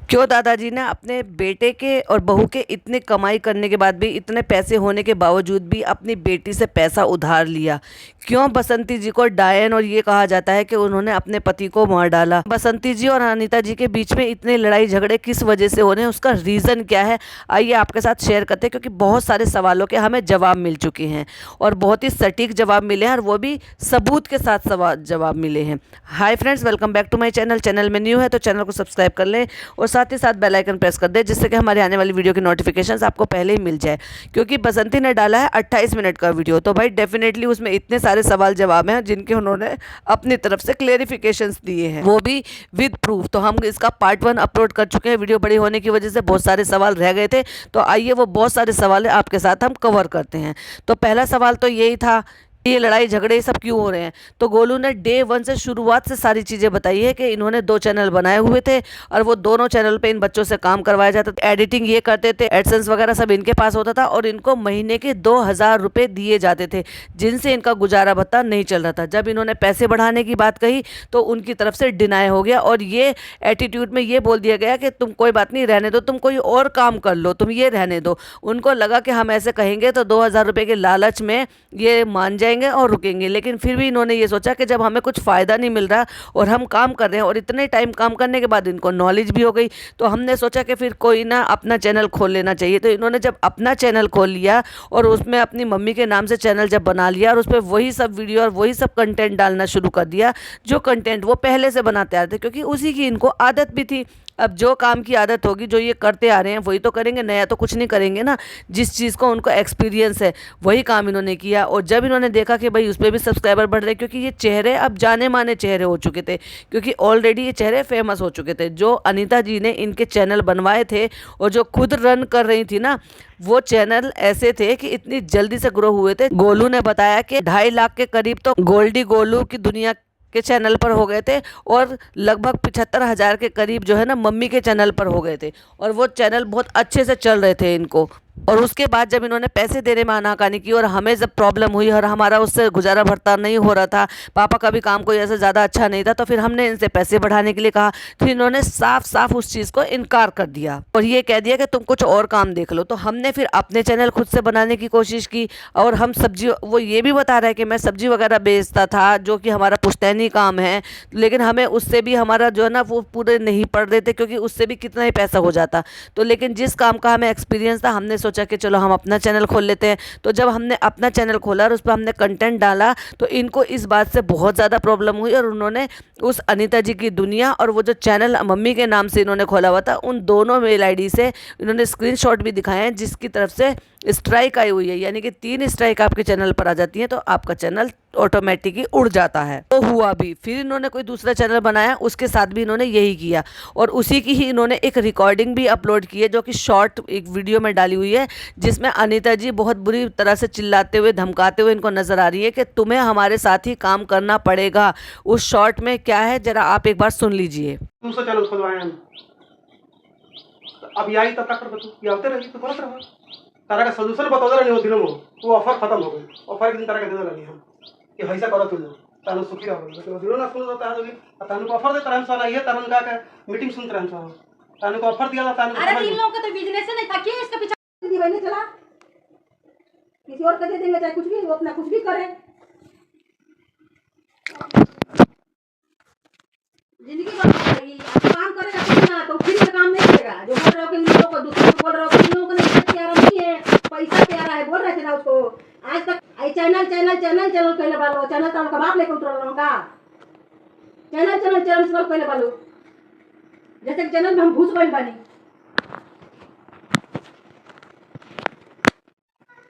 क्यों दादाजी ने अपने बेटे के और बहू के इतने कमाई करने के बाद भी, इतने पैसे होने के बावजूद भी अपनी बेटी से पैसा उधार लिया? क्यों बसंती जी को डायन और ये कहा जाता है कि उन्होंने अपने पति को मार डाला? बसंती जी और अनीता जी के बीच में इतने लड़ाई झगड़े किस वजह से होने, उसका रीज़न क्या है, आइए आपके साथ शेयर करते हैं। क्योंकि बहुत सारे सवालों के हमें जवाब मिल चुके हैं और बहुत ही सटीक जवाब मिले हैं, और वो भी सबूत के साथ जवाब मिले हैं। Hi friends, welcome back to my channel. Channel में न्यू है तो चैनल को सब्सक्राइब कर लें और साथ ही साथ बेल आइकन प्रेस कर दें, जिससे कि हमारे आने वाली वीडियो की नोटिफिकेशंस आपको पहले ही मिल जाए। क्योंकि बसंती ने डाला है 28 मिनट का वीडियो, तो भाई डेफिनेटली उसमें इतने सारे सवाल जवाब हैं जिनके उन्होंने अपनी तरफ से क्लेरिफिकेशंस दिए हैं, वो भी विद प्रूफ। तो हम इसका पार्ट 1 अपलोड कर चुके हैं। वीडियो बड़ी होने की वजह से बहुत सारे सवाल रह गए थे, तो आइए वो बहुत सारे सवाल आपके साथ हम कवर करते हैं। तो पहला सवाल तो यही था, ये लड़ाई झगड़े सब क्यों हो रहे हैं? तो गोलू ने डे 1 से शुरुआत से सारी चीज़ें बताई है कि इन्होंने 2 चैनल बनाए हुए थे और वो दोनों चैनल पे इन बच्चों से काम करवाया जाता था। एडिटिंग ये करते थे, एडसेंस वगैरह सब इनके पास होता था और इनको महीने के 2000 रुपये दिए जाते थे, जिनसे इनका गुजारा भत्ता नहीं चल रहा था। जब इन्होंने पैसे बढ़ाने की बात कही तो उनकी तरफ से डिनाई हो गया और ये एटीट्यूड में ये बोल दिया गया कि तुम कोई बात नहीं, रहने दो, तुम कोई और काम कर लो, तुम ये रहने दो। उनको लगा कि हम ऐसे कहेंगे तो 2000 रुपये के लालच में ये मान जाएंगे और रुकेंगे। लेकिन फिर भी इन्होंने ये सोचा कि जब हमें कुछ फ़ायदा नहीं मिल रहा और हम काम कर रहे हैं और इतने टाइम काम करने के बाद इनको नॉलेज भी हो गई, तो हमने सोचा कि फिर कोई ना अपना चैनल खोल लेना चाहिए। तो इन्होंने जब अपना चैनल खोल लिया और उसमें अपनी मम्मी के नाम से चैनल जब बना लिया और उस पर वही सब वीडियो और वही सब कंटेंट डालना शुरू कर दिया, जो कंटेंट वो पहले से बनाते आ रहे थे, क्योंकि उसी की इनको आदत भी थी। अब जो काम की आदत होगी, जो ये करते आ रहे हैं वही तो करेंगे, नया तो कुछ नहीं करेंगे ना। जिस चीज़ को उनको एक्सपीरियंस है वही काम इन्होंने किया। और जब इन्होंने देखा कि भाई उस पर भी सब्सक्राइबर बढ़ रहे, क्योंकि ये चेहरे अब जाने माने चेहरे हो चुके थे, क्योंकि ऑलरेडी ये चेहरे फेमस हो चुके थे। जो अनीता जी ने इनके चैनल बनवाए थे और जो खुद रन कर रही थी ना, वो चैनल ऐसे थे कि इतनी जल्दी से ग्रो हुए थे। गोलू ने बताया कि 2.5 लाख के करीब तो गोल्डी गोलू की दुनिया के चैनल पर हो गए थे और लगभग 75,000 के करीब जो है ना मम्मी के चैनल पर हो गए थे, और वो चैनल बहुत अच्छे से चल रहे थे इनको। और उसके बाद जब इन्होंने पैसे देने में आनाकानी की और हमें जब प्रॉब्लम हुई और हमारा उससे गुजारा भरता नहीं हो रहा था, पापा का भी काम कोई ऐसा ज़्यादा अच्छा नहीं था, तो फिर हमने इनसे पैसे बढ़ाने के लिए कहा, तो इन्होंने साफ साफ उस चीज़ को इनकार कर दिया और ये कह दिया कि तुम कुछ और काम देख लो। तो हमने फिर अपने चैनल खुद से बनाने की कोशिश की और हम सब्जी, वो ये भी बता रहा है कि मैं सब्जी वगैरह बेचता था, जो कि हमारा पुश्तैनी काम है, लेकिन हमें उससे भी हमारा जो है ना वो पूरे नहीं पड़ रहे थे, क्योंकि उससे भी कितना ही पैसा हो जाता। तो लेकिन जिस काम का हमें एक्सपीरियंस था, हमने सोचा कि चलो हम अपना चैनल खोल लेते हैं। तो जब हमने अपना चैनल खोला और उस पर हमने कंटेंट डाला, तो इनको इस बात से बहुत ज़्यादा प्रॉब्लम हुई और उन्होंने उस अनीता जी की दुनिया और वो जो चैनल मम्मी के नाम से इन्होंने खोला हुआ था, उन दोनों मेल आईडी से इन्होंने स्क्रीनशॉट भी दिखाए हैं, जिसकी तरफ से स्ट्राइक आई हुई है। यानी कि 3 स्ट्राइक आपके चैनल पर आ जाती हैं तो आपका चैनल ऑटोमेटिक ही उड़ जाता है। तो हुआ भी, फिर इन्होंने कोई दूसरा चैनल बनाया, उसके साथ भी इन्होंने यही किया और उसी की ही इन्होंने एक रिकॉर्डिंग भी अपलोड की है, जो कि शॉर्ट एक वीडियो में डाली हुई है, जिसमें अनीता जी बहुत बुरी तरह से चिल्लाते हुए धमकाते हुए इनको नजर आ रही है कि तुम्हें हमारे साथ ही काम करना पड़ेगा। उस शॉर्ट में क्या है, जरा आप एक बार सुन लीजिए। दूसरा चैनल खुलवाए हम, अब यही तब तक तू आते रही तो करत रहा, तारा का सोल्यूशन बता रहे हो दिनों में, वो ऑफर खत्म हो गई। ऑफर के दिन तारा का देने लगी हम कि ऐसा करत हो तानु सुखी रहो, लेकिन दिनों ना सुन तानु भी तानु को ऑफर देता रहन साला, ये तानु का मीटिंग सुनते रहन साला, तानु को ऑफर दिया था तानु। अरे इन लोगों का तो बिजनेस नहीं था, क्यों इसका पीछे दीवानी चला, किसी और को दे देंगे, चाहे कुछ भी, वो अपना कुछ भी करे। जिंदगी बदलेगी, काम करेगा ना तो फिर काम नहीं करेगा। जो बोल रहे हो कि इन लोगों को, दूसरों को बोल रहे हो कि इन लोगों को नहीं प्यारा नहीं है, पैसा प्यारा है, बोल रहे थे ना उसको। आज तक आई चैनल चैनल चैनल चैनल कहले बालो, चैनल तो उनका बाप लेके उतर रहा का, चैनल चैनल चैनल सब कहले बालो, जैसे कि चैनल में हम घुस गए बानी।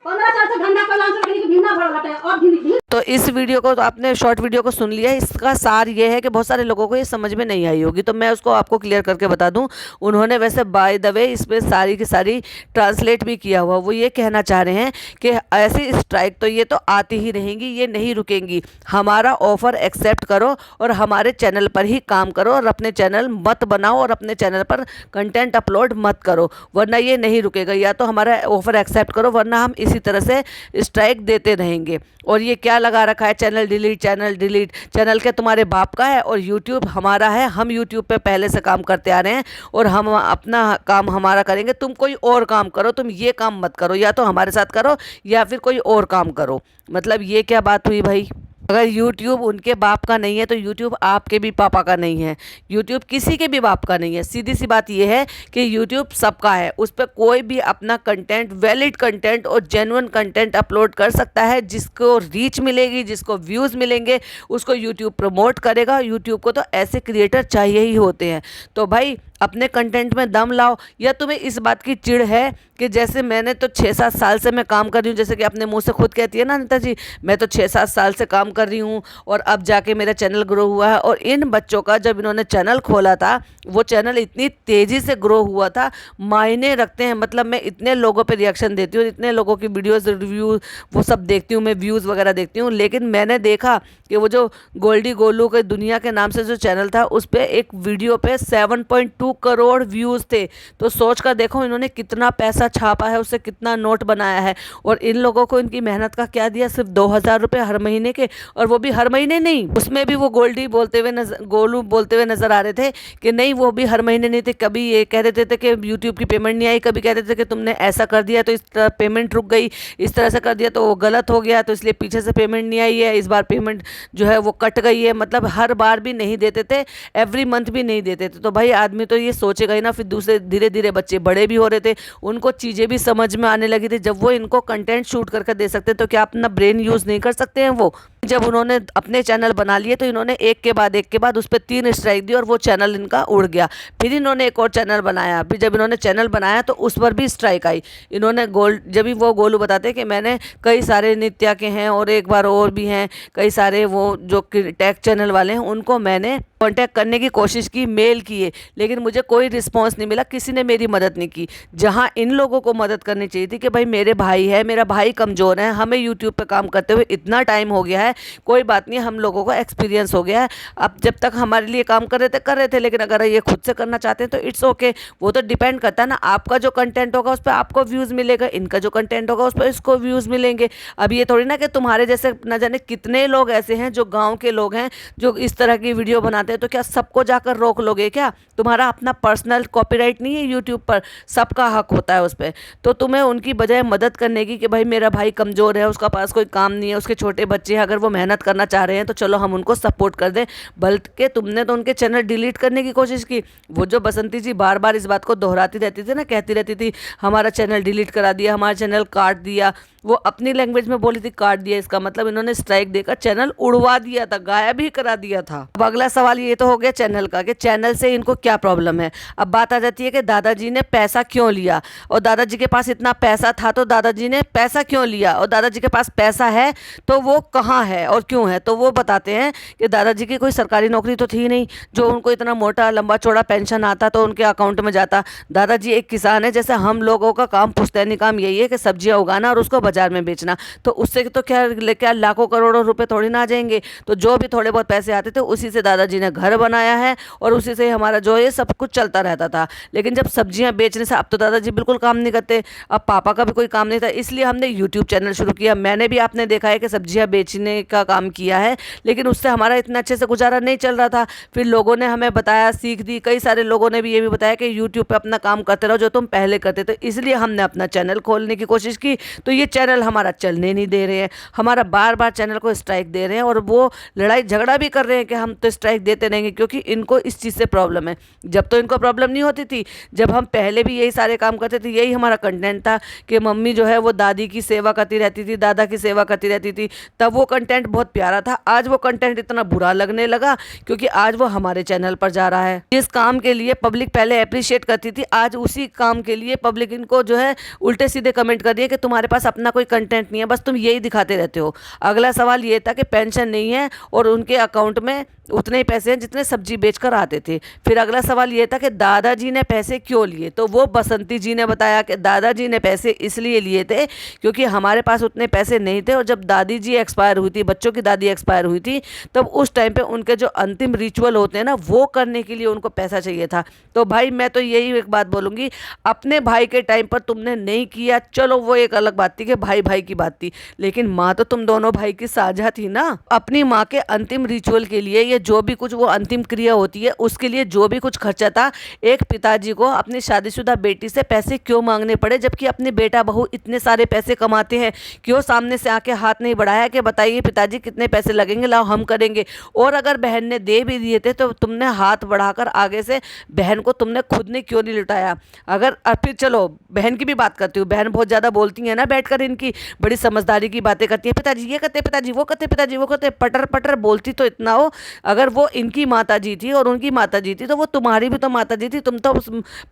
15 साल से धंधा कर लांसर कहीं भीना भर लटा है और भी। तो इस वीडियो को, तो आपने शॉर्ट वीडियो को सुन लिया। इसका सार ये है कि बहुत सारे लोगों को ये समझ में नहीं आई होगी, तो मैं उसको आपको क्लियर करके बता दूं। उन्होंने वैसे बाय द वे इसमें सारी की सारी ट्रांसलेट भी किया हुआ। वो ये कहना चाह रहे हैं कि ऐसी स्ट्राइक तो ये तो आती ही रहेंगी, ये नहीं रुकेंगी। हमारा ऑफर एक्सेप्ट करो और हमारे चैनल पर ही काम करो और अपने चैनल मत बनाओ और अपने चैनल पर कंटेंट अपलोड मत करो, वरना ये नहीं रुकेगा। या तो हमारा ऑफर एक्सेप्ट करो, वरना हम इसी तरह से स्ट्राइक देते रहेंगे। और ये क्या लगा रखा है channel delete, channel delete. Channel क्या तुम्हारे बाप का है और यूट्यूब हमारा है। हम यूट्यूब पे पहले से काम करते आ रहे हैं और हम अपना काम हमारा करेंगे। तुम कोई और काम करो, तुम ये काम मत करो, या तो हमारे साथ करो या फिर कोई और काम करो। मतलब ये क्या बात हुई भाई? अगर YouTube उनके बाप का नहीं है तो YouTube आपके भी पापा का नहीं है। YouTube किसी के भी बाप का नहीं है। सीधी सी बात ये है कि YouTube सबका है। उस पर कोई भी अपना कंटेंट, वैलिड कंटेंट और जेन्युइन कंटेंट अपलोड कर सकता है। जिसको रीच मिलेगी, जिसको व्यूज़ मिलेंगे, उसको YouTube प्रमोट करेगा। YouTube को तो ऐसे क्रिएटर चाहिए ही होते हैं। तो भाई अपने कंटेंट में दम लाओ। या तुम्हें इस बात की चिढ़ है कि जैसे मैंने तो 6-7 साल से मैं काम कर रही हूँ, जैसे कि अपने मुंह से खुद कहती है ना अनिता जी, मैं तो 6-7 साल से काम कर रही हूँ और अब जाके मेरा चैनल ग्रो हुआ है। और इन बच्चों का जब इन्होंने चैनल खोला था, वो चैनल इतनी तेज़ी से ग्रो हुआ था, मायने रखते हैं। मतलब मैं इतने लोगों पे रिएक्शन देती हूँ, इतने लोगों की वीडियोज़, रिव्यू वो सब देखती हूँ, मैं व्यूज़ वगैरह देखती हूँ। लेकिन मैंने देखा कि वो जो गोल्डी गोलू के दुनिया के नाम से जो चैनल था, उस पर एक वीडियो पे 7.2 करोड़ व्यूज़ थे। तो सोच कर देखो इन्होंने कितना पैसा छापा है, उससे कितना नोट बनाया है। और इन लोगों को इनकी मेहनत का क्या दिया? सिर्फ 2,000 रुपये हर महीने के, और वो भी हर महीने नहीं। उसमें भी वो गोल्डी बोलते हुए गोलू बोलते हुए नजर आ रहे थे कि नहीं, वो भी हर महीने नहीं थे। कभी ये कह देते थे कि यूट्यूब की पेमेंट नहीं आई, कभी कह देते थे कि तुमने ऐसा कर दिया तो इस तरह पेमेंट रुक गई, इस तरह से कर दिया तो वो गलत हो गया, तो इसलिए पीछे से पेमेंट नहीं आई है, इस बार पेमेंट जो है वो कट गई है। मतलब हर बार भी नहीं देते थे, एवरी मंथ भी नहीं देते थे। तो भाई आदमी तो ये सोचेगा ही ना। फिर दूसरे धीरे धीरे बच्चे बड़े भी हो रहे थे, उनको चीज़ें भी समझ में आने लगी थी। जब वो इनको कंटेंट शूट करके दे सकते तो क्या अपना ब्रेन यूज़ नहीं कर सकते हैं वो? जब उन्होंने अपने चैनल बना लिए तो इन्होंने एक के बाद उस पर 3 स्ट्राइक दी और वो चैनल इनका उड़ गया। फिर इन्होंने एक और चैनल बनाया। फिर जब इन्होंने चैनल बनाया तो उस पर भी स्ट्राइक आई। इन्होंने जब भी वो गोलू बताते कि मैंने कई सारे नित्या के हैं और एक बार और भी हैं, कई सारे वो जो टेक चैनल वाले हैं, उनको मैंने कांटेक्ट करने की कोशिश की, मेल किए, लेकिन मुझे कोई रिस्पांस नहीं मिला, किसी ने मेरी मदद नहीं की। जहां इन लोगों को मदद करनी चाहिए थी कि भाई मेरे भाई है, मेरा भाई कमज़ोर है, हमें यूट्यूब पे काम करते हुए इतना टाइम हो गया है, कोई बात नहीं, हम लोगों को एक्सपीरियंस हो गया है। अब जब तक हमारे लिए काम कर रहे थे, लेकिन अगर ये खुद से करना चाहते हैं तो इट्स ओके। वो तो डिपेंड करता है ना, आपका जो कंटेंट होगा उस पर आपको व्यूज़ मिलेगा, इनका जो कंटेंट होगा उस पर इसको व्यूज़ मिलेंगे। अब ये थोड़ी ना कि तुम्हारे जैसे न जाने कितने लोग ऐसे हैं जो गाँव के लोग हैं जो इस तरह की वीडियो बनाते हैं, तो क्या सबको जाकर रोक लोगे क्या? तुम्हारा अपना पर्सनल कॉपीराइट नहीं है यूट्यूब पर, सबका हक होता है उस पर। तो तुम्हें उनकी बजाय मदद करने की कि भाई मेरा भाई कमज़ोर है, उसका पास कोई काम नहीं है, उसके छोटे बच्चे हैं, अगर वो मेहनत करना चाह रहे हैं तो चलो हम उनको सपोर्ट कर दें। बल्कि तुमने तो उनके चैनल डिलीट करने की कोशिश की। वो जो बसंती जी बार बार इस बात को दोहराती रहती थी ना, कहती रहती थी हमारा चैनल डिलीट करा दिया, हमारा चैनल काट दिया। वो अपनी लैंग्वेज में बोली थी काट दिया, इसका मतलब इन्होंने स्ट्राइक देकर चैनल उड़वा दिया था, गायब ही करा दिया था। अब अगला सवाल ये तो हो गया चैनल का कि चैनल से इनको क्या प्रॉब्लम है। अब बात आ जाती है कि दादाजी ने पैसा क्यों लिया, और दादाजी के पास इतना पैसा था तो दादाजी ने पैसा क्यों लिया, और दादाजी के पास पैसा है तो वो कहाँ है और क्यों है। तो वो बताते हैं कि दादाजी की कोई सरकारी नौकरी तो थी नहीं जो उनको इतना मोटा लंबा चौड़ा पेंशन आता तो उनके अकाउंट में जाता। दादाजी एक किसान है, जैसे हम लोगों का काम पुश्तैनी काम यही है कि सब्जियां उगाना और उसको बाजार में बेचना। तो उससे तो क्या लाखों करोड़ों रुपए थोड़ी ना आ जाएंगे। तो जो भी थोड़े बहुत पैसे आते थे उसी से दादाजी ने घर बनाया है और उसी से हमारा जो है सब कुछ चलता रहता था। लेकिन जब सब्जियां बेचने से, अब तो दादाजी बिल्कुल काम नहीं करते, अब पापा का भी कोई काम नहीं था, इसलिए हमने यूट्यूब चैनल शुरू किया। मैंने भी आपने देखा है कि सब्जियां बेचने का काम किया है, लेकिन उससे हमारा इतना अच्छे से गुजारा नहीं चल रहा था। फिर लोगों ने हमें बताया, सीख दी, कई सारे लोगों ने भी ये भी बताया कि यूट्यूब पे अपना काम करते रहो जो तुम पहले करते थे। इसलिए हमने अपना चैनल खोलने की कोशिश की। तो ये चैनल हमारा चलने नहीं दे रहे हैं, हमारा बार बार चैनल को स्ट्राइक दे रहे हैं, और वो लड़ाई झगड़ा भी कर रहे हैं कि हम तो स्ट्राइक देते रहेंगे, क्योंकि इनको इस चीज़ से प्रॉब्लम है। जब तो इनको प्रॉब्लम नहीं होती थी, जब हम पहले भी यही सारे काम करते थे, यही हमारा कंटेंट था कि मम्मी जो है वो दादी की सेवा करती रहती थी, दादा की सेवा करती रहती थी, तब वो कंटेंट बहुत प्यारा था। आज वो कंटेंट इतना बुरा लगने लगा क्योंकि आज वो हमारे चैनल पर जा रहा है। जिस काम के लिए पब्लिक पहले अप्रिशिएट करती थी, आज उसी काम के लिए पब्लिक इनको जो है उल्टे सीधे कमेंट कर दिए कि तुम्हारे पास अपना कोई कंटेंट नहीं है, बस तुम यही दिखाते रहते हो। अगला सवाल ये था कि पेंशन नहीं है और उनके अकाउंट में उतने ही पैसे हैं जितने सब्जी बेचकर आते थे। फिर अगला सवाल ये था कि दादाजी ने पैसे क्यों लिए। तो वो बसंती जी ने बताया कि दादाजी ने पैसे इसलिए लिए थे क्योंकि हमारे पास उतने पैसे नहीं थे, और जब दादी जी एक्सपायर हुई थी, बच्चों की दादी एक्सपायर हुई थी, तब उस टाइम पे उनके जो अंतिम रिचुअल होते हैं ना, वो करने के लिए उनको पैसा चाहिए था। तो भाई मैं तो यही एक बात बोलूँगी, अपने भाई के टाइम पर तुमने नहीं किया, चलो वो एक अलग बात थी कि भाई भाई की बात थी, लेकिन माँ तो तुम दोनों भाई की साझा थी ना। अपनी माँ के अंतिम रिचुअल के लिए ये जो भी कुछ वो अंतिम क्रिया होती है उसके लिए जो भी कुछ खर्चा था, एक पिताजी को अपनी शादीशुदा बेटी से पैसे क्यों मांगने पड़े, जबकि अपने बेटा बहू इतने सारे पैसे कमाते हैं, क्यों सामने से आके हाथ नहीं बढ़ाया कि बताइए पिताजी कितने पैसे लगेंगे, लाओ हम करेंगे। और अगर बहन ने दे भी दिए थे तो तुमने हाथ बढ़ाकर आगे से बहन को तुमने खुद ने क्यों नहीं लुटाया। अगर फिर चलो बहन की भी बात करती हूँ, बहन बहुत ज़्यादा बोलती है ना बैठकर, इनकी बड़ी समझदारी की बातें करती है, पिताजी ये करते, पिताजी वो करते, पिताजी वो करते, पटर पटर बोलती तो इतना हो। अगर वो इनकी माता जी थी और उनकी माता जी थी तो वो तुम्हारी भी तो माता जी थी, तुम तो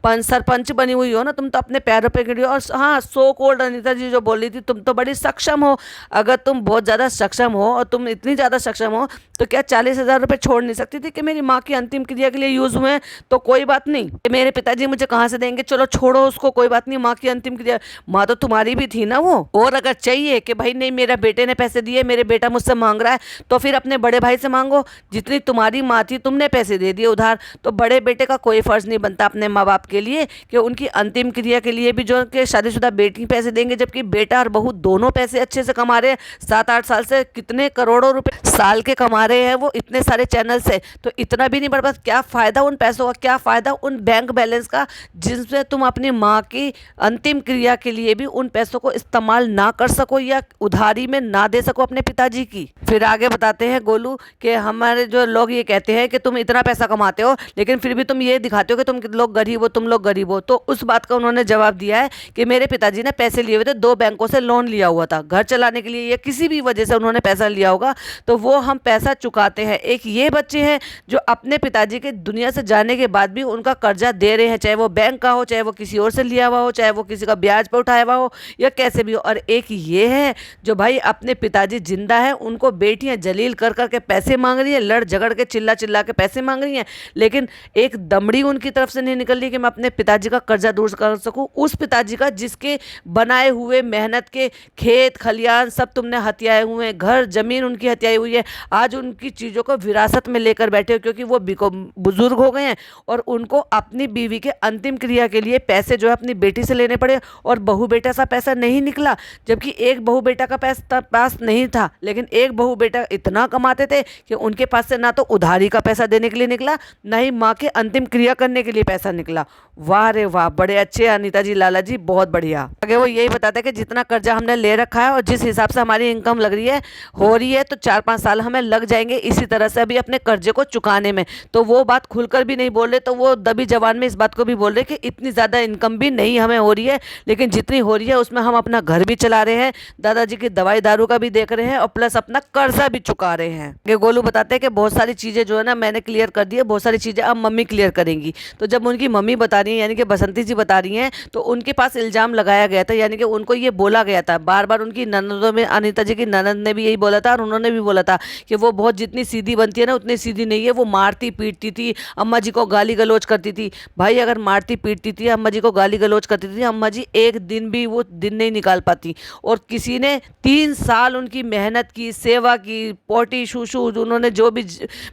सरपंच बनी हुई हो ना, तुम तो अपने पैरों पे खड़ी हो। और हाँ, सो कॉल्ड अनीता जी जो बोल रही थी, तुम तो बड़ी सक्षम हो। अगर तुम बहुत ज़्यादा सक्षम हो और तुम इतनी ज़्यादा सक्षम हो तो क्या 40,000 रुपये छोड़ नहीं सकती थी कि मेरी माँ की अंतिम क्रिया के लिए यूज़ हुए, तो कोई बात नहीं, मेरे पिताजी मुझे कहाँ से देंगे, चलो छोड़ो उसको, कोई बात नहीं, माँ की अंतिम क्रिया, माँ तो तुम्हारी भी थी ना वो। और अगर चाहिए कि भाई नहीं मेरा बेटे ने पैसे दिए, मेरे बेटा मुझसे मांग रहा है, तो फिर अपने बड़े भाई से मांगो, जितनी तुम्हारी माँ थी तुमने पैसे दे दिए उधार, तो बड़े बेटे का कोई फर्ज नहीं बनता अपने माँ बाप के लिए कि उनकी अंतिम क्रिया के लिए भी जो कि शादीशुदा बेटी पैसे देंगे, जबकि बेटा और बहू दोनों पैसे अच्छे से कमा रहे हैं, 7-8 साल से कितने करोड़ों रुपए साल के कमा रहे हैं वो इतने सारे चैनल से, तो इतना भी नहीं बर्बाद, क्या फ़ायदा उन पैसों का, क्या फ़ायदा उन बैंक बैलेंस का जिनसे तुम अपनी माँ की अंतिम क्रिया के लिए भी उन पैसों को इस्तेमाल ना कर सको या उधारी में ना दे सको अपने पिताजी की। फिर आगे बताते हैं गोलू कि हमारे जो लोग ये कहते हैं कि तुम इतना पैसा कमाते हो लेकिन फिर भी तुम ये दिखाते हो कि तुम लोग गरीब हो, तुम लोग गरीब हो। तो उस बात का उन्होंने जवाब दिया है कि मेरे पिताजी ने पैसे लिए हुए थे, 2 बैंकों से लोन लिया हुआ था घर चलाने के लिए, या किसी भी वजह से उन्होंने पैसा लिया होगा तो वो हम पैसा चुकाते हैं। एक ये बच्चे हैं जो अपने पिताजी के दुनिया से जाने के बाद भी उनका कर्जा दे रहे हैं, चाहे वो बैंक का हो, चाहे वो किसी और से लिया हुआ हो, चाहे वो किसी का ब्याज पर उठाया हुआ हो, या कैसे भी हो। और एक ये है जो भाई अपने पिताजी जिंदा है उनको बेटियां जलील कर करके पैसे मांग रही है, लड़ झगड़ के चिल्ला चिल्ला के पैसे मांग रही हैं, लेकिन एक दमड़ी उनकी तरफ से नहीं निकल रही कि मैं अपने पिताजी का कर्जा दूर कर सकूं, उस पिताजी का जिसके बनाए हुए मेहनत के खेत खलियान सब तुमने हथियाए हुए हैं, घर जमीन उनकी हथियाई हुई है, आज उनकी चीज़ों को विरासत में लेकर बैठे हो क्योंकि वो बुजुर्ग हो गए हैं और उनको अपनी बीवी के अंतिम क्रिया के लिए पैसे जो है अपनी बेटी से लेने पड़े, और बहू बेटा सा पैसा नहीं निकला, जबकि एक बहू बेटा का पैसा पास नहीं था, लेकिन एक बहू बेटा इतना कमाते थे कि उनके पास से ना तो उधारी का पैसा देने के लिए निकला, ना ही माँ के अंतिम क्रिया करने के लिए पैसा निकला। वाह रे वाह, बड़े अच्छे अनीता जी, लाला जी, बहुत बढ़िया। आगे वो यही बताते हैं कि जितना कर्जा हमने ले रखा है और जिस हिसाब से हमारी इनकम लग रही है हो रही है तो 4-5 साल हमें लग जाएंगे इसी तरह से अभी अपने कर्जे को चुकाने में। तो वो बात खुलकर भी नहीं बोल रहे, तो वो दबी जबान में इस बात को भी बोल रहे कि इतनी ज़्यादा इनकम भी नहीं हमें हो रही है, लेकिन जितनी हो रही है उसमें हम अपना घर भी चला रहे हैं, दादाजी की दवाई दारू का भी देख रहे हैं और प्लस अपना कर्जा भी चुका रहे हैं। ये गोलू बताते हैं कि बहुत सारी चीज़ें जो है ना मैंने क्लियर कर दी है, बहुत सारी चीज़ें अब मम्मी क्लियर करेंगी। तो जब उनकी मम्मी बता रही है यानी कि बसंती जी बता रही हैं, तो उनके पास इल्ज़ाम लगाया गया था, यानी कि उनको ये बोला गया था बार बार, उनकी ननदों में अनीता जी की ननद ने भी यही बोला था और उन्होंने भी बोला था कि वो बहुत जितनी सीधी बनती है ना उतनी सीधी नहीं है, वो मारती पीटती थी, अम्मा जी को गाली गलौज करती थी। भाई अगर मारती पीटती थी, अम्मा जी को गाली गलौज करती थी, अम्मा जी एक दिन भी वो दिन नहीं निकाल पाती, और किसी ने 3 साल उनकी मेहनत की, सेवा की, पोटी शूशू उन्होंने जो भी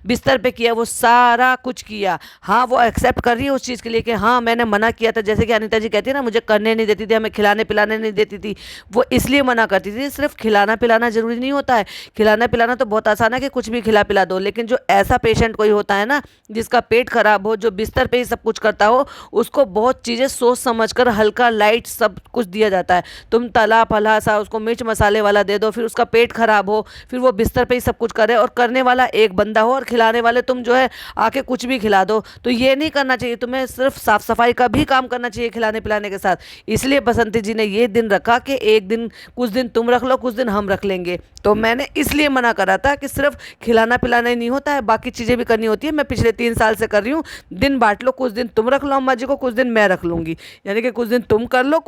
बिस्तर पे किया वो सारा कुछ किया। हाँ वो एक्सेप्ट कर रही है उस चीज़ के लिए कि हाँ मैंने मना किया था, जैसे कि अनीता जी कहती है ना मुझे करने नहीं देती थी, हमें खिलाने पिलाने नहीं देती थी, वो इसलिए मना करती थी। सिर्फ खिलाना पिलाना जरूरी नहीं होता है, खिलाना पिलाना तो बहुत आसान है कि कुछ भी खिला पिला दो, लेकिन जो ऐसा पेशेंट कोई होता है ना जिसका पेट खराब हो, जो बिस्तर पे ही सब कुछ करता हो, उसको बहुत चीज़ें सोच समझ कर हल्का लाइट सब कुछ दिया जाता है। तुम तला फला सा उसको मिर्च मसाले वाला दे दो, फिर उसका पेट खराब हो, फिर वो बिस्तर पे ही सब कुछ करे, और करने वाला एक बंदा हो और खिलाने वाले तुम जो है आके कुछ भी खिला दो, तो ये नहीं करना चाहिए। तुम्हें सिर्फ साफ सफाई का भी काम करना चाहिए खिलाने पिलाने के साथ। इसलिए बसंती जी ने ये दिन रखा कि एक दिन कुछ दिन तुम रख लो, कुछ दिन हम रख लेंगे। तो मैंने इसलिए मना करा था कि सिर्फ खिलाना पिलाना ही नहीं होता है, बाकी चीज़ें भी करनी होती है। मैं पिछले 3 साल से कर रही हूँ, दिन बांट लो, कुछ दिन तुम रख लो अम्मा जी को, कुछ दिन मैं रख लूँगी, यानी कि कुछ दिन तुम कर लो,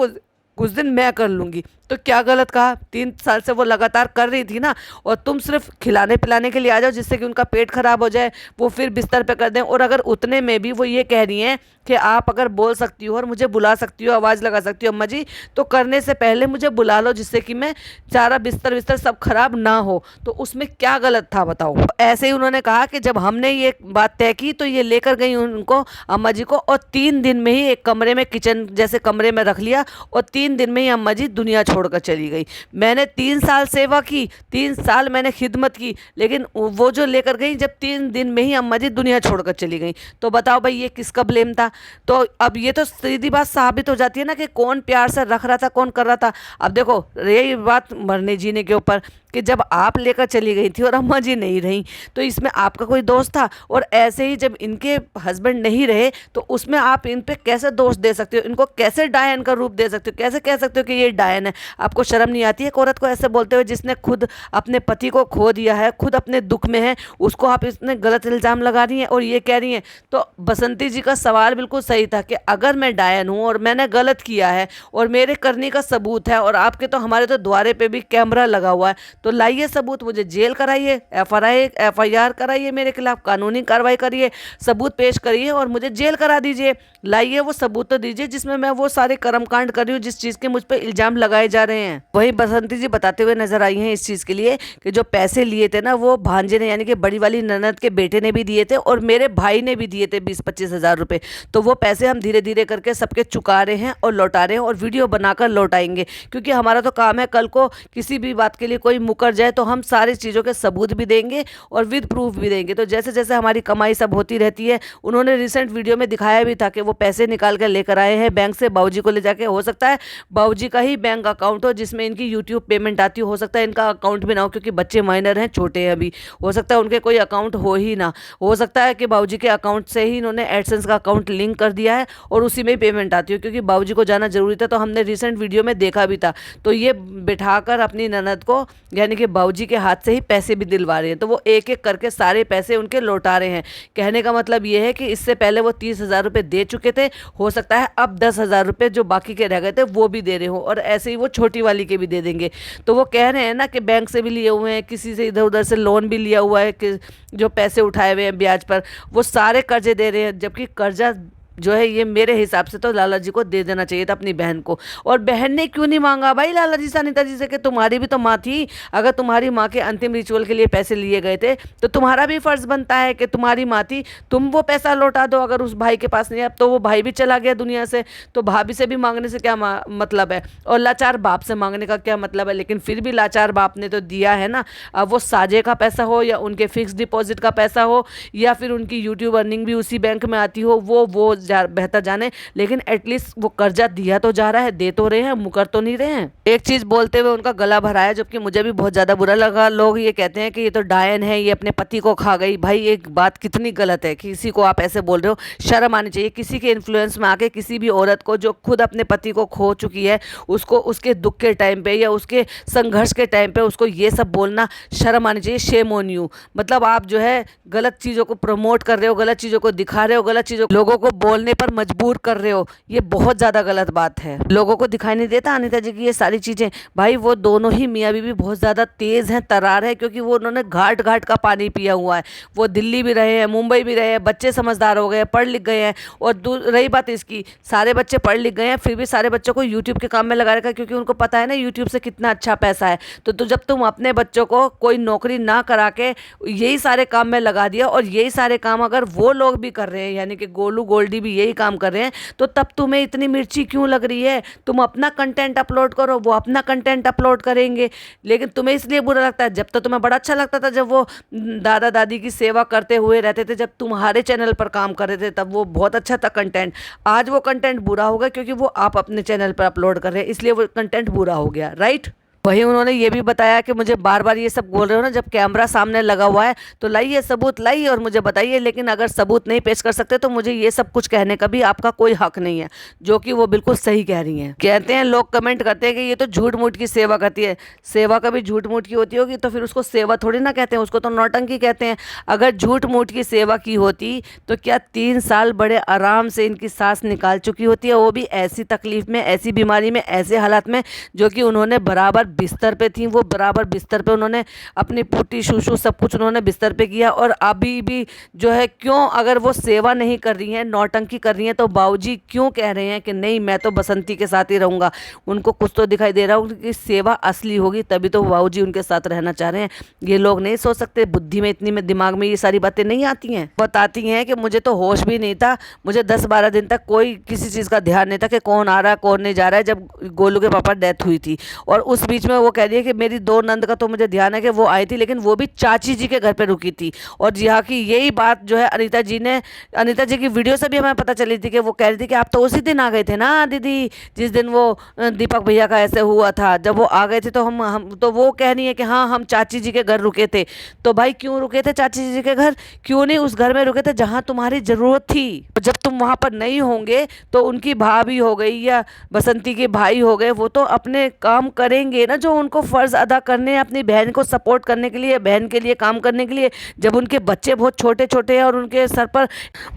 कुछ दिन मैं कर लूँगी। तो क्या गलत कहा? 3 साल से वो लगातार कर रही थी ना, और तुम सिर्फ खिलाने पिलाने के लिए आ जाओ जिससे कि उनका पेट खराब हो जाए, वो फिर बिस्तर पे कर दें। और अगर उतने में भी वो ये कह रही हैं कि आप अगर बोल सकती हो और मुझे बुला सकती हो, आवाज़ लगा सकती हो अम्मा जी, तो करने से पहले मुझे बुला लो, जिससे कि मैं सारा बिस्तर विस्तर सब खराब ना हो। तो उसमें क्या गलत था बताओ। ऐसे ही उन्होंने कहा कि जब हमने ये बात तय की तो ये लेकर गई उनको, अम्मा जी को, और 3 दिन में ही एक कमरे में, किचन जैसे कमरे में रख लिया, और 3 दिन में ही अम्मा जी दुनिया छोड़कर चली गई। मैंने 3 साल सेवा की, 3 साल मैंने खिदमत की, लेकिन वो जो लेकर गई, जब 3 दिन में ही अम्मा जी दुनिया छोड़कर चली गई, तो बताओ भाई ये किसका ब्लेम था। तो अब ये तो सीधी बात साबित हो जाती है ना कि कौन प्यार से रख रहा था, कौन कर रहा था। अब देखो यही बात मरने जीने के ऊपर, कि जब आप लेकर चली गई थी और अम्मा जी नहीं रही, तो इसमें आपका कोई दोष था। और ऐसे ही जब इनके हस्बैंड नहीं रहे, तो उसमें आप इन पे कैसे दोष दे सकते हो, इनको कैसे डायन का रूप दे सकते हो, कैसे कह सकते हो कि ये डायन है। आपको शर्म नहीं आती है एक औरत को ऐसे बोलते हुए, जिसने खुद अपने पति को खो दिया है, खुद अपने दुख में है, उसको आप इतने गलत इल्ज़ाम लगा रही हैं और ये कह रही हैं। तो बसंती जी का सवाल बिल्कुल सही था कि अगर मैं डायन हूँ और मैंने गलत किया है और मेरे करने का सबूत है, और आपके तो हमारे तो द्वारे पे भी कैमरा लगा हुआ है, तो लाइए सबूत, मुझे जेल कराइए, FIR कराइए, मेरे खिलाफ कानूनी कार्रवाई करिए, सबूत पेश करिए और मुझे जेल करा दीजिए। लाइए वो सबूत तो दीजिए जिसमें मैं वो सारे कर्मकांड कर रही हूँ जिस चीज़ के मुझ पर इल्जाम लगाए जा रहे हैं। वहीं बसंती जी बताते हुए नजर आई हैं इस चीज़ के लिए कि जो पैसे लिए थे ना, वो भांजे ने, यानी कि बड़ी वाली ननद के बेटे ने भी दिए थे और मेरे भाई ने भी दिए थे 20-25 हज़ार रुपए। तो वो पैसे हम धीरे धीरे करके सबके चुका रहे हैं और लौटा रहे हैं, और वीडियो बनाकर लौटाएंगे, क्योंकि हमारा तो काम है, कल को किसी भी बात के लिए कोई मुकर जाए तो हम सारी चीज़ों के सबूत भी देंगे और विद प्रूफ भी देंगे। तो जैसे जैसे हमारी कमाई सब होती रहती है, उन्होंने रिसेंट वीडियो में दिखाया भी था कि वो पैसे निकाल कर लेकर आए हैं बैंक से, बाबूजी को ले जाके। हो सकता है बाबूजी का ही बैंक अकाउंट हो जिसमें इनकी यूट्यूब पेमेंट आती हो सकता है इनका अकाउंट भी ना हो, क्योंकि बच्चे माइनर हैं, छोटे हैं अभी, हो सकता है उनके कोई अकाउंट हो ही ना। हो सकता है कि बाबूजी के अकाउंट से ही इन्होंने एडसेंस का अकाउंट लिंक कर दिया है और उसी में ही पेमेंट आती हो, क्योंकि बाबूजी को जाना जरूरी था, तो हमने रिसेंट वीडियो में देखा भी था। तो ये बिठाकर अपनी ननद को, यानी कि बाबूजी के हाथ से ही पैसे भी दिलवा रहे हैं। तो वो एक एक करके सारे पैसे उनके लौटा रहे हैं। कहने का मतलब ये है कि इससे पहले वो 30,000 रुपये दे चुके थे, हो सकता है अब 10,000 रुपये जो बाकी के रह गए थे वो भी दे रहे हो, और ऐसे ही वो छोटी वाली के भी दे देंगे। तो वो कह रहे हैं ना कि बैंक से भी लिए हुए हैं, किसी से इधर उधर से लोन भी लिया हुआ है, कि जो पैसे उठाए हुए हैं ब्याज पर, वो सारे कर्जे दे रहे हैं, जबकि कर्जा जो है ये मेरे हिसाब से तो लाला जी को दे देना चाहिए था अपनी बहन को। और बहन ने क्यों नहीं मांगा भाई लाला जी से, अनीता जी से, कि तुम्हारी भी तो माँ थी। अगर तुम्हारी माँ के अंतिम रिचुअल के लिए पैसे लिए गए थे तो तुम्हारा भी फर्ज बनता है कि तुम्हारी माँ थी, तुम वो पैसा लौटा दो। अगर उस भाई के पास नहीं है, अब तो वो भाई भी चला गया दुनिया से, तो भाभी से भी मांगने से क्या मतलब है, और लाचार बाप से मांगने का क्या मतलब है। लेकिन फिर भी लाचार बाप ने तो दिया है ना। अब वो साजे का पैसा हो या उनके फिक्स डिपॉजिट का पैसा हो या फिर उनकी यूट्यूब अर्निंग भी उसी बैंक में आती हो, वो बेहतर जाने, लेकिन एटलीस्ट वो कर्जा दिया तो जा रहा है, दे तो रहे हैं, मुकर तो नहीं रहे हैं। एक चीज बोलते हुए उनका गला भराया, जबकि मुझे भी बहुत ज्यादा बुरा लगा। लोग ये कहते हैं कि ये तो डायन है, ये अपने पति को खा गई। भाई एक बात कितनी गलत है, किसी को आप ऐसे बोल रहे हो, शर्म आनी चाहिए। किसी के इन्फ्लुएंस में आके किसी भी औरत को जो खुद अपने पति को खो चुकी है, उसको उसके दुख के टाइम पे या उसके संघर्ष के टाइम पे उसको ये सब बोलना, शर्म आनी चाहिए। Shame on you. मतलब आप जो है गलत चीजों को प्रमोट कर रहे हो, गलत चीजों को दिखा रहे हो, गलत चीजों लोगों को बोलने पर मजबूर कर रहे हो। ये बहुत ज्यादा गलत बात है। लोगों को दिखाई नहीं देता अनीता जी की ये सारी चीजें। भाई वो दोनों ही मियाँ बीवी बहुत ज्यादा तेज हैं, तरार है, क्योंकि वो उन्होंने घाट घाट का पानी पिया हुआ है। वो दिल्ली भी रहे हैं, मुंबई भी रहे हैं, बच्चे समझदार हो गए, पढ़ लिख गए हैं। और रही बात इसकी, सारे बच्चे पढ़ लिख गए हैं, फिर भी सारे बच्चों को यूट्यूब के काम में लगा रखा है, क्योंकि उनको पता है ना यूट्यूब से कितना अच्छा पैसा है। तो जब तुम अपने बच्चों को कोई नौकरी ना करा के यही सारे काम में लगा दिया, और यही सारे काम अगर वो लोग भी कर रहे हैं, यानी कि गोलू गोल्डी भी यही काम कर रहे हैं, तो तब तुम्हें इतनी मिर्ची क्यों लग रही है। तुम अपना कंटेंट अपलोड करो, वो अपना कंटेंट अपलोड करेंगे, लेकिन तुम्हें इसलिए बुरा लगता है। जब तो तुम्हें बड़ा अच्छा लगता था जब वो दादा दादी की सेवा करते हुए रहते थे, जब तुम्हारे चैनल पर काम कर रहे थे, तब वो बहुत अच्छा था कंटेंट। आज वो कंटेंट बुरा होगा क्योंकि वो आप अपने चैनल पर अपलोड कर रहे हैं, इसलिए वो कंटेंट बुरा हो गया, राइट। वहीं उन्होंने ये भी बताया कि मुझे बार बार ये सब बोल रहे हो ना, जब कैमरा सामने लगा हुआ है तो लाइए सबूत, लाइए और मुझे बताइए, लेकिन अगर सबूत नहीं पेश कर सकते तो मुझे ये सब कुछ कहने का भी आपका कोई हक नहीं है, जो कि वो बिल्कुल सही कह रही हैं। कहते हैं लोग, कमेंट करते हैं कि ये तो झूठ मूठ की सेवा करती है। सेवा कभी झूठ मूठ की होती होगी तो फिर उसको सेवा थोड़ी ना कहते हैं, उसको तो नौटंकी कहते हैं। अगर झूठ मूठ की सेवा की होती तो क्या 3 साल बड़े आराम से इनकी सांस निकाल चुकी होती है, वो भी ऐसी तकलीफ में, ऐसी बीमारी में, ऐसे हालात में, जो कि उन्होंने बराबर बिस्तर पे थी, वो बराबर बिस्तर पे उन्होंने अपनी पुट्टी शूशू सब कुछ उन्होंने बिस्तर पे किया। और अभी भी जो है क्यों, अगर वो सेवा नहीं कर रही हैं, नौटंकी कर रही हैं, तो बाबूजी क्यों कह रहे हैं कि नहीं मैं तो बसंती के साथ ही रहूँगा। उनको कुछ तो दिखाई दे रहा होगा कि सेवा असली होगी, तभी तो बाबूजी उनके साथ रहना चाह रहे हैं। ये लोग नहीं सोच सकते, बुद्धि में इतनी में दिमाग में ये सारी बातें नहीं आती हैं। बताती हैं कि मुझे तो होश भी नहीं था, मुझे 10-12 दिन तक कोई किसी चीज़ का ध्यान नहीं था कि कौन आ रहा है कौन नहीं जा रहा है, जब गोलू के पापा डेथ हुई थी। और उस बीच में वो कह रही है कि मेरी 2 नंद का तो मुझे ध्यान है कि वो आई थी, लेकिन वो भी चाची जी के घर पे रुकी थी। और जी हाँ, कि यही बात जो है अनीता जी की वीडियो से भी हमें पता चली थी कि वो कह रही थी कि आप तो उसी दिन आ गए थे ना दीदी, जिस दिन वो दीपक भैया का ऐसे हुआ था, जब वो आ गए थे तो हम तो वो कह रही है कि हाँ हम चाची जी के घर रुके थे। तो भाई क्यों रुके थे चाची जी के घर, क्यों नहीं उस घर में रुके थे जहाँ तुम्हारी ज़रूरत थी। जब तुम वहाँ पर नहीं होंगे तो उनकी भाभी हो गई या बसंती के भाई हो गए, वो तो अपने काम करेंगे ना, जो उनको फ़र्ज़ अदा करने हैं अपनी बहन को सपोर्ट करने के लिए, बहन के लिए काम करने के लिए। जब उनके बच्चे बहुत छोटे छोटे हैं और उनके सर पर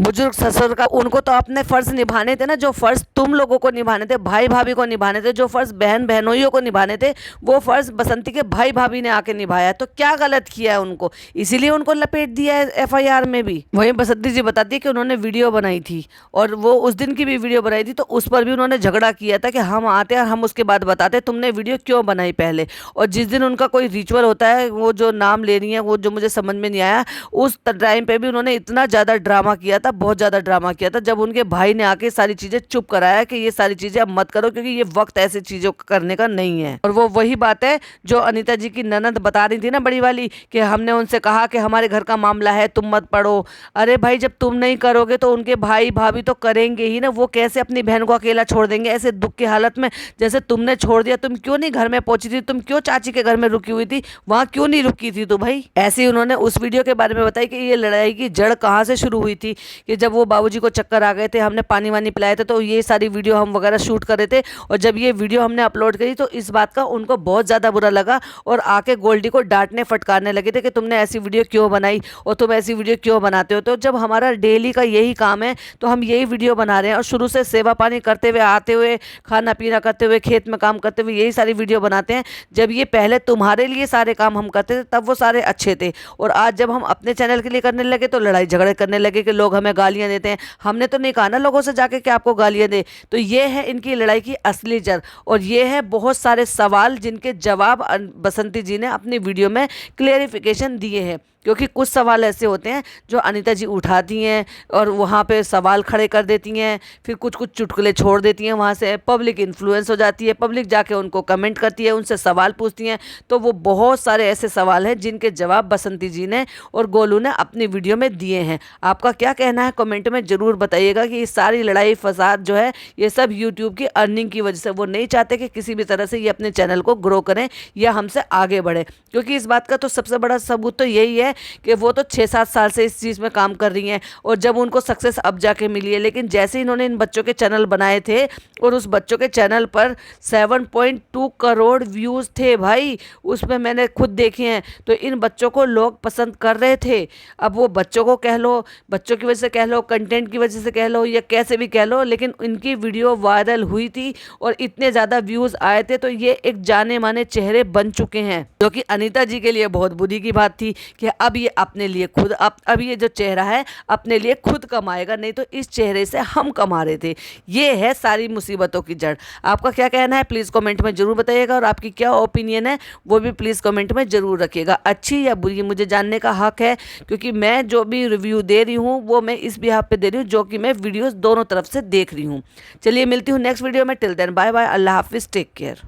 बुजुर्ग ससुर का, उनको तो अपने फ़र्ज़ निभाने थे ना, जो फ़र्ज़ तुम लोगों को निभाने थे, भाई भाभी को निभाने थे, जो फ़र्ज़ बहन बहनोइयों को निभाने थे, वो फ़र्ज़ बसंती के भाई भाभी ने आके निभाया। तो क्या गलत किया है उनको, इसीलिए उनको लपेट दिया है FIR में भी। वहीं बसंती जी बताती है कि उन्होंने वीडियो बनाई थी, और वो उस दिन की भी वीडियो बनाई थी, तो उस पर भी उन्होंने झगड़ा किया था कि हम आते हैं और हम उसके बाद बताते तुमने वीडियो क्यों बनाई पहले। और जिस दिन उनका कोई रिचुअल होता है, वो जो नाम ले रही है, वो जो मुझे समझ में नहीं आया, उस टाइम पे भी उन्होंने इतना ज़्यादा ड्रामा किया था, बहुत ज़्यादा ड्रामा किया था, जब उनके भाई ने आके सारी चीज़ें चुप कराया कि ये सारी चीज़ें अब मत करो, क्योंकि ये वक्त ऐसी चीज़ों करने का नहीं है। और वो वही बात है जो अनीता जी की ननद बता रही थी ना, बड़ी वाली, कि हमने उनसे कहा कि हमारे घर का मामला है, तुम मत पढ़ो। अरे भाई, जब तुम नहीं करोगे तो उनके भाई भाभी तो करेंगे ही ना। वो कैसे अपनी बहन को अकेला छोड़ देंगे ऐसे दुख की हालत में, जैसे तुमने छोड़ दिया। तुम क्यों नहीं घर में पहुंची थी, तुम क्यों चाची के घर में रुकी हुई थी, वहाँ क्यों नहीं रुकी थी तू भाई। ऐसे ही उन्होंने उस वीडियो के बारे में बताया कि ये लड़ाई की जड़ कहाँ से शुरू हुई थी, कि जब वो बाबूजी को चक्कर आ गए थे, हमने पानी वानी पिलाए थे, तो ये सारी वीडियो हम वगैरह शूट कर रहे थे। और जब ये वीडियो हमने अपलोड करी तो इस बात का उनको बहुत ज़्यादा बुरा लगा, और आके गोल्डी को डांटने फटकारने लगे थे कि तुमने ऐसी वीडियो क्यों बनाई और तुम ऐसी वीडियो क्यों बनाते हो। तो जब हमारा डेली का यही काम है तो हम यही वीडियो बना रहे हैं, और शुरू से सेवा पानी करते हुए, आते हुए, खाना पीना करते हुए, खेत में काम करते हुए यही सारी वीडियो बनाते हैं। जब ये पहले तुम्हारे लिए सारे काम हम करते थे तब वो सारे अच्छे थे, और आज जब हम अपने चैनल के लिए करने लगे तो लड़ाई झगड़े करने लगे कि लोग हमें गालियाँ देते हैं। हमने तो नहीं कहा ना लोगों से जाके कि आपको गालियाँ दे। तो ये है इनकी लड़ाई की असली जड़, और ये है बहुत सारे सवाल जिनके जवाब बसंती जी ने अपनी वीडियो में क्लेरिफिकेशन दिए हैं। क्योंकि कुछ सवाल ऐसे होते हैं जो अनीता जी उठाती हैं और वहाँ पे सवाल खड़े कर देती हैं, फिर कुछ चुटकुले छोड़ देती हैं, वहाँ से पब्लिक इन्फ्लुएंस हो जाती है, पब्लिक जाके उनको कमेंट करती है, उनसे सवाल पूछती हैं। तो वो बहुत सारे ऐसे सवाल हैं जिनके जवाब बसंती जी ने और गोलू ने अपनी वीडियो में दिए हैं। आपका क्या कहना है कमेंट में ज़रूर बताइएगा कि ये सारी लड़ाई फसाद जो है ये सब यूट्यूब की अर्निंग की वजह से। वो नहीं चाहते कि किसी भी तरह से ये अपने चैनल को ग्रो करें या हमसे आगे बढ़े, क्योंकि इस बात का तो सबसे बड़ा सबूत तो यही है कि वो तो 6-7 साल से इस चीज़ में काम कर रही हैं, और जब उनको सक्सेस अब जाके मिली है। लेकिन जैसे इन्होंने इन बच्चों के चैनल बनाए थे और उस बच्चों के चैनल पर 7.2 करोड़ व्यूज़ थे भाई, उसमें मैंने खुद देखे हैं। तो इन बच्चों को लोग पसंद कर रहे थे। अब वो बच्चों को कह लो, बच्चों की वजह से कह लो, कंटेंट की वजह से कह लो, या कैसे भी कह लो, लेकिन इनकी वीडियो वायरल हुई थी और इतने ज़्यादा व्यूज़ आए थे। तो ये एक जाने माने चेहरे बन चुके हैं, जो कि अनीता जी के लिए बहुत बुरी की बात थी कि अब ये अपने लिए खुद अब ये जो चेहरा है अपने लिए खुद कमाएगा, नहीं तो इस चेहरे से हम कमा रहे थे। ये है सारी मुसीबतों की जड़। आपका क्या कहना है प्लीज़ कमेंट में ज़रूर बताइएगा, और आपकी क्या ओपिनियन है वो भी प्लीज़ कमेंट में ज़रूर रखिएगा। अच्छी या बुरी मुझे जानने का हक है, क्योंकि मैं जो भी रिव्यू दे रही हूँ वो मैं इस बिहाफ पे दे रही हूँ जो कि मैं वीडियोज़ दोनों तरफ से देख रही हूँ। चलिए मिलती हूँ नेक्स्ट वीडियो में। टिल देन बाय बाय, अल्लाह हाफिज़, टेक केयर।